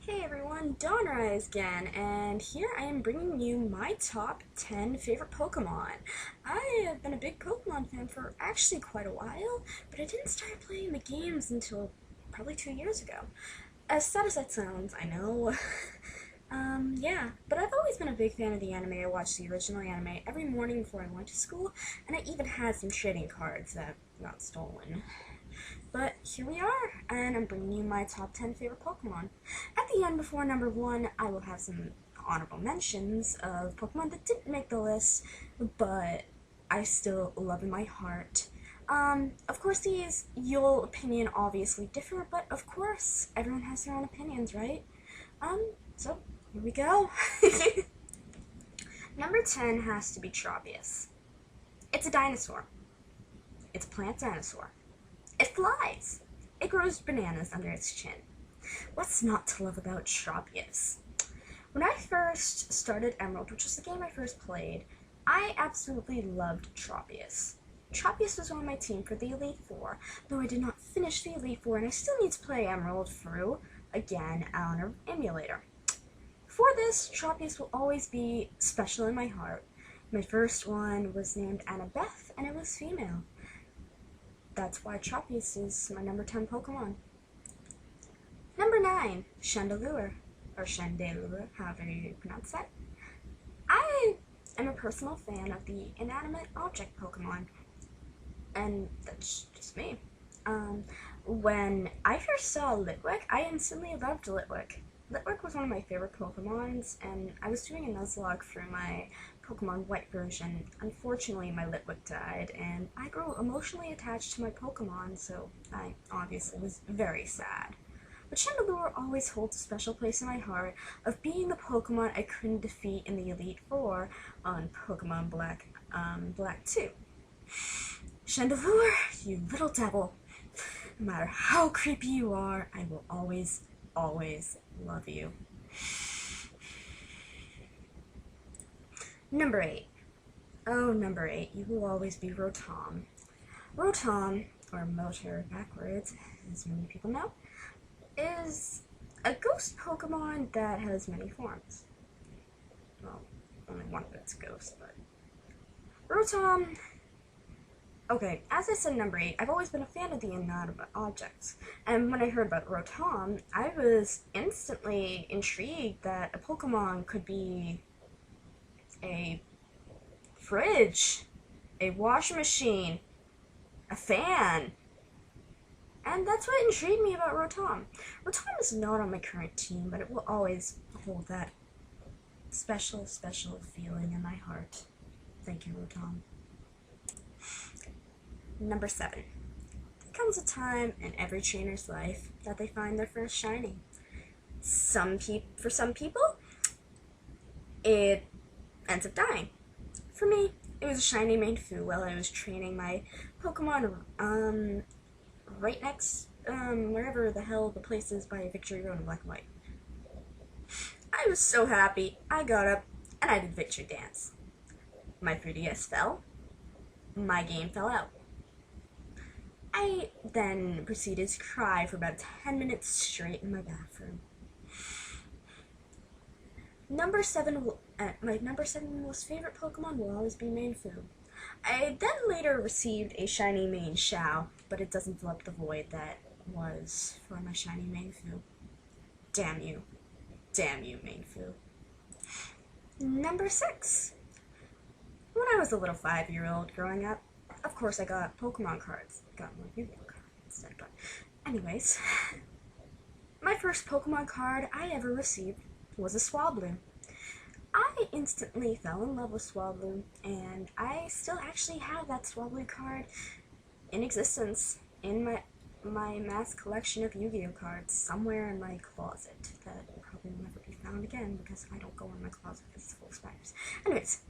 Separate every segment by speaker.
Speaker 1: Hey everyone, dawnRise again, and here I am bringing you my top 10 favorite Pokemon. I have been a big Pokemon fan for actually quite a while, but I didn't start playing the games until probably 2 years ago. As sad as that sounds, I know. Yeah, but I've always been a big fan of the anime. I watched the original anime every morning before I went to school, and I even had some trading cards that got stolen. But here we are, and I'm bringing you my top 10 favorite Pokemon. At the end, before number 1, I will have some honorable mentions of Pokemon that didn't make the list, but I still love in my heart. Of course, your opinion obviously differ, but of course, everyone has their own opinions, right? So, here we go. Number 10 has to be Tropius. It's a dinosaur. It's a plant dinosaur. It flies. It grows bananas under its chin. What's not to love about Tropius? When I first started Emerald, which was the game I first played, I absolutely loved Tropius. Tropius was on my team for the Elite Four, though I did not finish the Elite Four and I still need to play Emerald through, again, on an emulator. For this, Tropius will always be special in my heart. My first one was named Annabeth, and it was female. That's why Tropius is my number 10 Pokemon. Number 9, Chandelure, or Chandelure, however you pronounce that. I am a personal fan of the inanimate object Pokemon, and that's just me. When I first saw Litwick, I instantly loved Litwick. Litwick was one of my favorite Pokemons, and I was doing a Nuzlocke through my Pokemon White version. Unfortunately, my Litwick died, and I grew emotionally attached to my Pokemon, so I obviously was very sad. But Chandelure always holds a special place in my heart of being the Pokemon I couldn't defeat in the Elite Four on Pokemon Black 2. Chandelure, you little devil. No matter how creepy you are, I will always love you. Number 8. Oh, number 8. You will always be Rotom. Rotom, or Motor backwards, as many people know, is a ghost Pokemon that has many forms. Well, only one of it's ghost, but Rotom. Okay, as I said, number 8, I've always been a fan of the inanimate objects, and when I heard about Rotom, I was instantly intrigued that a Pokemon could be a fridge, a washing machine, a fan, and that's what intrigued me about Rotom. Rotom is not on my current team, but it will always hold that special feeling in my heart. Thank you, Rotom. Number 7. There comes a time in every trainer's life that they find their first shiny. For some people, it ends up dying. For me, it was a shiny Mainfu while I was training my Pokemon right next, wherever the hell the place is by Victory Road in Black and White. I was so happy. I got up and I did Victory Dance. My 3DS fell. My game fell out. I then proceeded to cry for about 10 minutes straight in my bathroom. My number 7 most favorite Pokemon will always be Mainfu. I then later received a shiny Main Xiao, but it doesn't fill up the void that was for my shiny Mainfu. Damn you. Damn you, Mainfu. Number 6. When I was a little 5-year-old growing up, of course I got Pokemon cards. Got more Yu-Gi-Oh cards instead, but anyways. My first Pokemon card I ever received was a Swablu. I instantly fell in love with Swablu, and I still actually have that Swablu card in existence in my mass collection of Yu-Gi-Oh cards somewhere in my closet that will probably never be found again because I don't go in my closet because it's full of spiders. Anyways,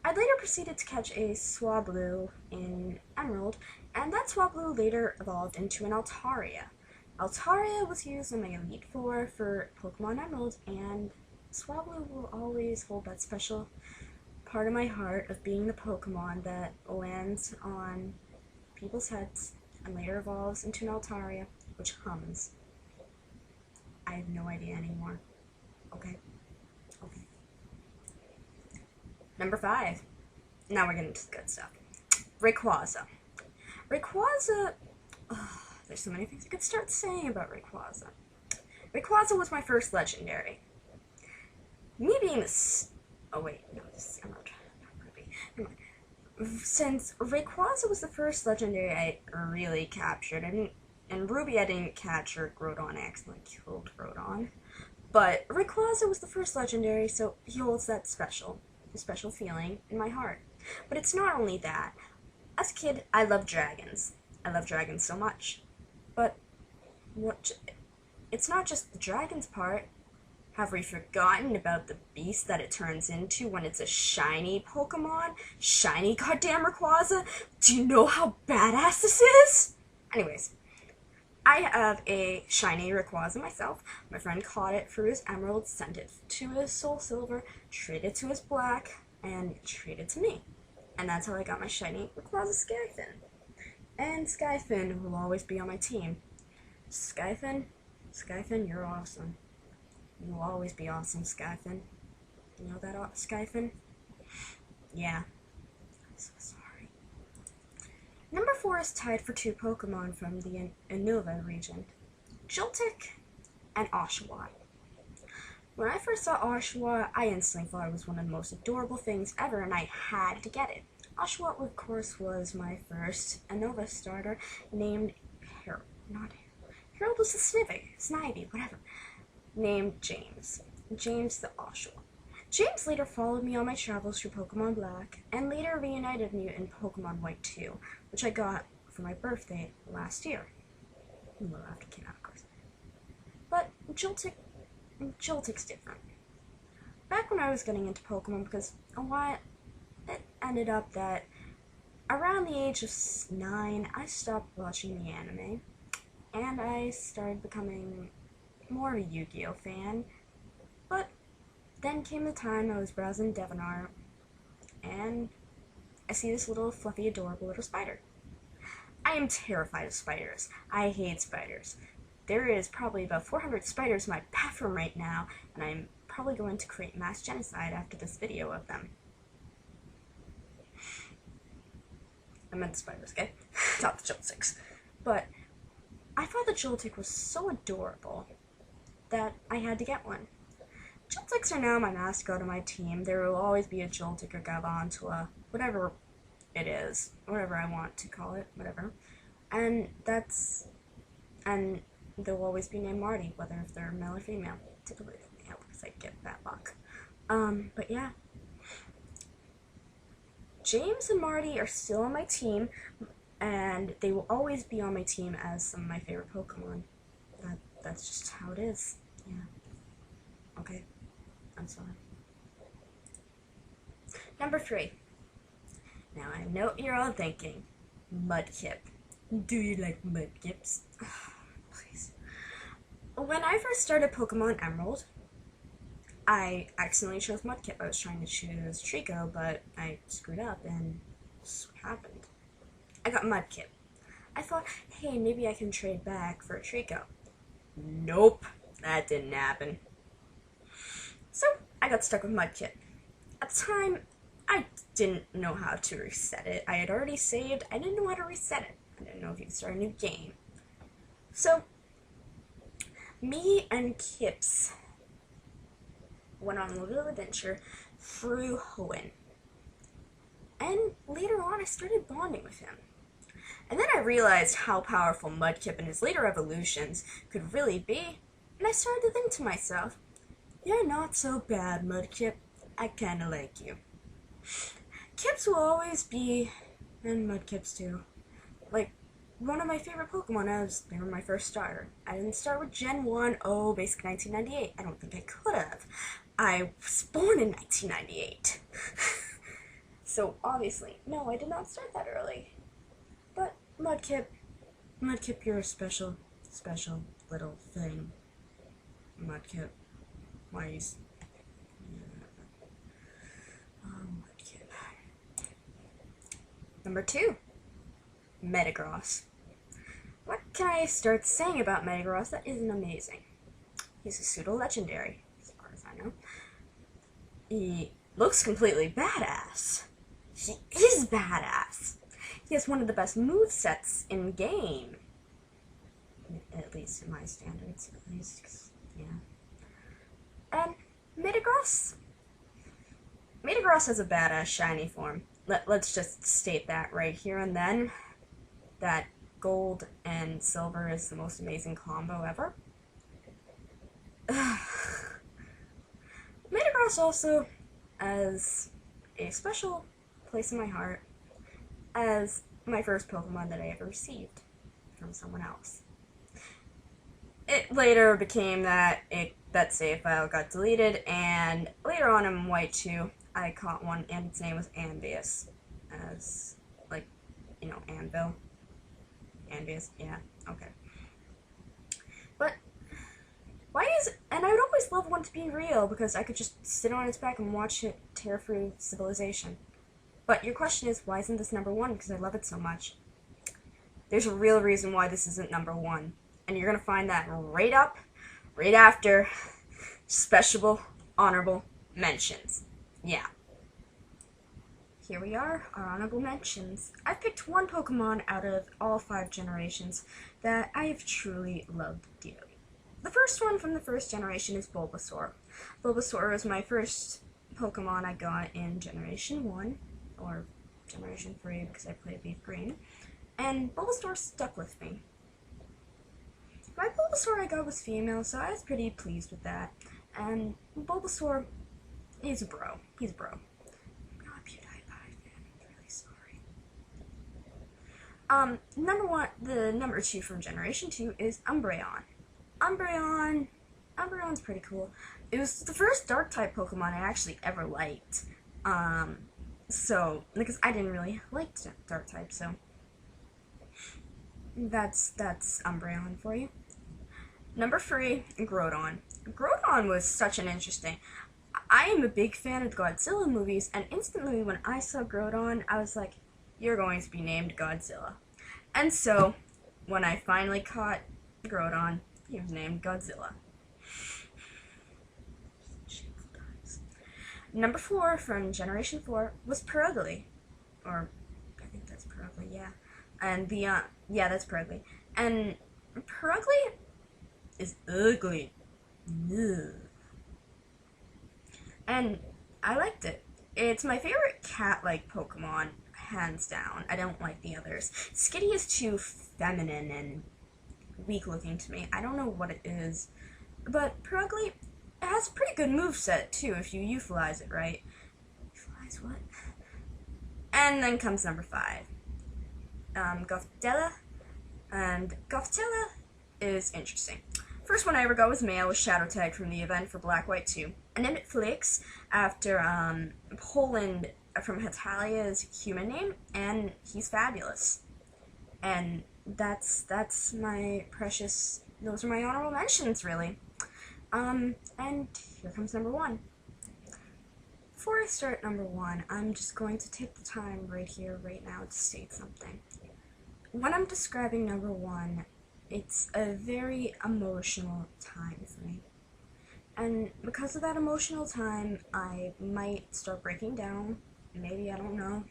Speaker 1: I later proceeded to catch a Swablu in Emerald, and that Swablu later evolved into an Altaria. Altaria was used in my Elite Four for Pokemon Emerald, and Swablu will always hold that special part of my heart of being the Pokemon that lands on people's heads and later evolves into an Altaria, which hums. I have no idea anymore. Okay. Okay. Number 5. Now we're getting to the good stuff. Rayquaza. Rayquaza... Oh, there's so many things I could start saying about Rayquaza. Rayquaza was my first legendary. Me being this... Oh wait, no, this is Emerald. Not Ruby. Never mind. Since Rayquaza was the first legendary I really captured, and Ruby I didn't capture Groudon, I accidentally killed Groudon. But Rayquaza was the first legendary, so he holds that special feeling in my heart. But it's not only that. As a kid, I loved dragons. I love dragons so much. But it's not just the dragons part. Have we forgotten about the beast that it turns into when it's a shiny Pokemon? Shiny goddamn Rayquaza? Do you know how badass this is? Anyways, I have a shiny Rayquaza myself. My friend caught it through his emerald, sent it to his soul silver, traded to his black, and traded to me. And that's how I got my shiny Rayquaza Skyfin. And Skyfin will always be on my team. Skyfin, you're awesome. You will always be awesome, Skyfin. You know that, Skyfin? Yeah. I'm so sorry. Number 4 is tied for 2 Pokemon from the Unova region. Joltik and Oshawott. When I first saw Oshawott, I instantly thought it was one of the most adorable things ever, and I had to get it. Oshawott, of course, was my first Unova starter named Harold. Not Harold. Harold was the Snivy, whatever. Named James. James the Oshawott. James later followed me on my travels through Pokemon Black, and later reunited me in Pokemon White 2, which I got for my birthday last year. Well, after it came out, of course. But Joltik's different. Back when I was getting into Pokemon, because it ended up that around the age of 9, I stopped watching the anime, and I started becoming more of a Yu-Gi-Oh fan. But then came the time I was browsing DeviantArt, and I see this little fluffy, adorable little spider. I am terrified of spiders. I hate spiders. There is probably about 400 spiders in my bathroom right now, and I'm probably going to create mass genocide after this video of them. I meant the spiders, okay? Not the Joltiks. But I thought the Joltik was so adorable that I had to get one. Joltiks are now my mascot of my team. There will always be a Joltik or Galvantula, whatever it is, whatever I want to call it, whatever. And they'll always be named Marty, whether if they're male or female. Typically, yeah, because I get that luck. But yeah. James and Marty are still on my team, and they will always be on my team as some of my favorite Pokemon. That's just how it is. Yeah. Okay. I'm sorry. Number 3. Now I know what you're all thinking. Mudkip. Do you like Mudkips? Please. When I first started Pokemon Emerald, I accidentally chose Mudkip. I was trying to choose Trico, but I screwed up, and this is what happened. I got Mudkip. I thought, hey, maybe I can trade back for a Trico. Nope, that didn't happen. So, I got stuck with Mudkip. At the time, I didn't know how to reset it. I had already saved, I didn't know how to reset it. I didn't know if you could start a new game. So, me and Kips went on a little adventure through Hoenn. And later on, I started bonding with him. And then I realized how powerful Mudkip and his later evolutions could really be, and I started to think to myself, you're not so bad, Mudkip. I kinda like you. Kips will always be, and Mudkips too, like, one of my favorite Pokemon as they were my first starter. I didn't start with Gen 1, basically 1998. I don't think I could have. I was born in 1998. So, obviously, no, I did not start that early. But, Mudkip, you're a special little thing. Mudkip. Why is... Mudkip. Number 2. Metagross. What can I start saying about Metagross that isn't amazing? He's a pseudo-legendary, as far as I know. He looks completely badass. He is badass. He has one of the best movesets in game. At least in my standards, at least, 'cause, yeah. And Metagross? Metagross has a badass shiny form. Let's just state that right here and then. That gold and silver is the most amazing combo ever. Metagross also has a special place in my heart as my first Pokemon that I ever received from someone else. It later became that that save file got deleted, and later on in White 2, I caught one, and its name was Anvius, as, like, you know, Anvil. Anvius, yeah, okay. But, why is it, and I would always love one to be real, because I could just sit on its back and watch it tear through civilization. But your question is, why isn't this number 1? Because I love it so much. There's a real reason why this isn't number 1. And you're going to find that right after special honorable mentions. Yeah. Here we are, our honorable mentions. I picked one Pokemon out of all 5 generations that I have truly loved dearly. The first one from the first generation is Bulbasaur. Bulbasaur was my first Pokemon I got in Generation 1, or Generation 3 because I played Leaf Green, and Bulbasaur stuck with me. My Bulbasaur I got was female, so I was pretty pleased with that. And Bulbasaur, he's a bro. He's a bro. I'm not a PewDiePie fan, I'm really sorry. Number 2 from Generation 2 is Umbreon. Umbreon's pretty cool. It was the first Dark-type Pokemon I actually ever liked. So, because I didn't really like Dark-type, so that's Umbreon for you. Number 3, Groudon. Groudon was such an interesting... I am a big fan of the Godzilla movies, and instantly when I saw Groudon, I was like, you're going to be named Godzilla. And so, when I finally caught Groudon, he was named Godzilla. Number 4 from Generation 4 was Purugly. Or, I think that's Purugly, yeah. And yeah, that's Purugly. And Purugly is ugly. Ugh. And I liked it. It's my favorite cat-like Pokemon, hands down. I don't like the others. Skitty is too feminine and weak-looking to me. I don't know what it is. But Purugly, it has a pretty good moveset, too, if you euphilize it right. Euphilize what? And then comes number 5. Gothitella. And Gothitella is interesting. First one I ever got was male, with Shadow Tag from the event for Black White 2. I named it Flix after Poland from Hatalia's human name, and he's fabulous. And that's my precious, those are my honorable mentions, really. And here comes number 1. Before I start number 1, I'm just going to take the time right here, right now, to state something. When I'm describing number 1, it's a very emotional time for me. And because of that emotional time, I might start breaking down. Maybe, I don't know.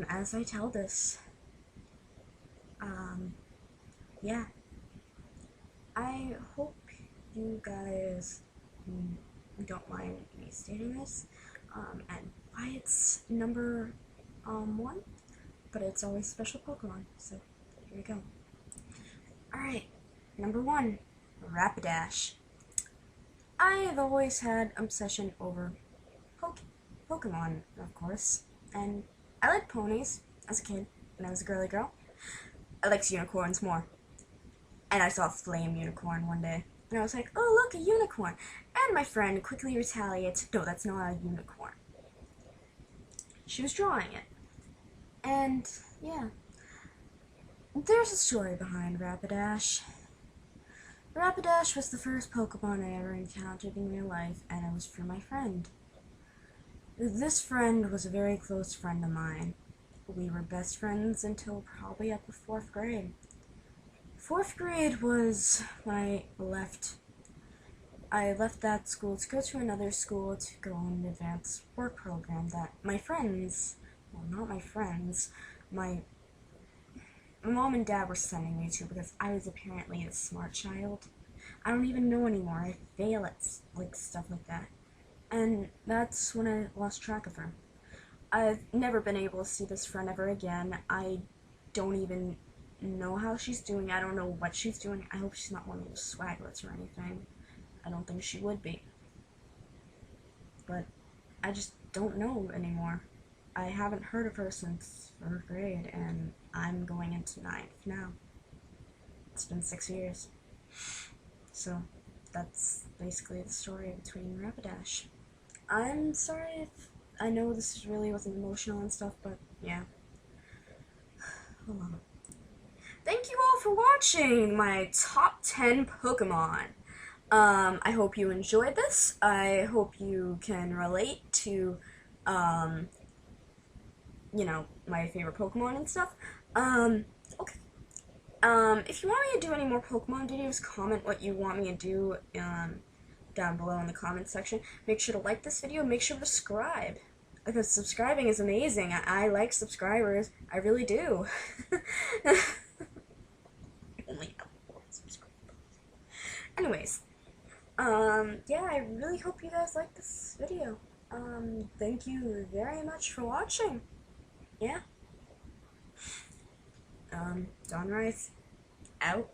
Speaker 1: As I tell this. Yeah. I hope you guys don't mind me stating this. And why it's number 1, but it's always special Pokemon, so here we go. Alright, number 1, Rapidash. I have always had obsession over Pokemon, of course, and I liked ponies as a kid when I was a girly girl. I liked unicorns more, and I saw a flame unicorn one day, and I was like, oh look, a unicorn, and my friend quickly retaliates, no, that's not a unicorn. She was drawing it, and yeah. There's a story behind Rapidash. Rapidash was the first Pokemon I ever encountered in real life, and it was from my friend. This friend was a very close friend of mine. We were best friends until probably up to 4th grade. 4th grade was when I left I left that school to go to another school to go on an advanced work program that my friends, well, not my friends, my mom and dad were sending me to because I was apparently a smart child. I don't even know anymore. I fail at like stuff like that. And that's when I lost track of her. I've never been able to see this friend ever again. I don't even know how she's doing. I don't know what she's doing. I hope she's not one of those swaglets or anything. I don't think she would be. But I just don't know anymore. I haven't heard of her since 3rd grade, and I'm going into 9th now. It's been 6 years. So, that's basically the story between Rapidash. I'm sorry if I know this really wasn't emotional and stuff, but yeah. Hold on. Thank you all for watching my top 10 Pokemon. I hope you enjoyed this. I hope you can relate to, you know, my favorite Pokemon and stuff. Okay. If you want me to do any more Pokemon videos, comment what you want me to do, down below in the comment section. Make sure to like this video, make sure to subscribe. Because subscribing is amazing. I like subscribers. I really do. Only have 4 subscribers. Anyways, yeah, I really hope you guys like this video. Thank you very much for watching. Yeah. dawnRise, out.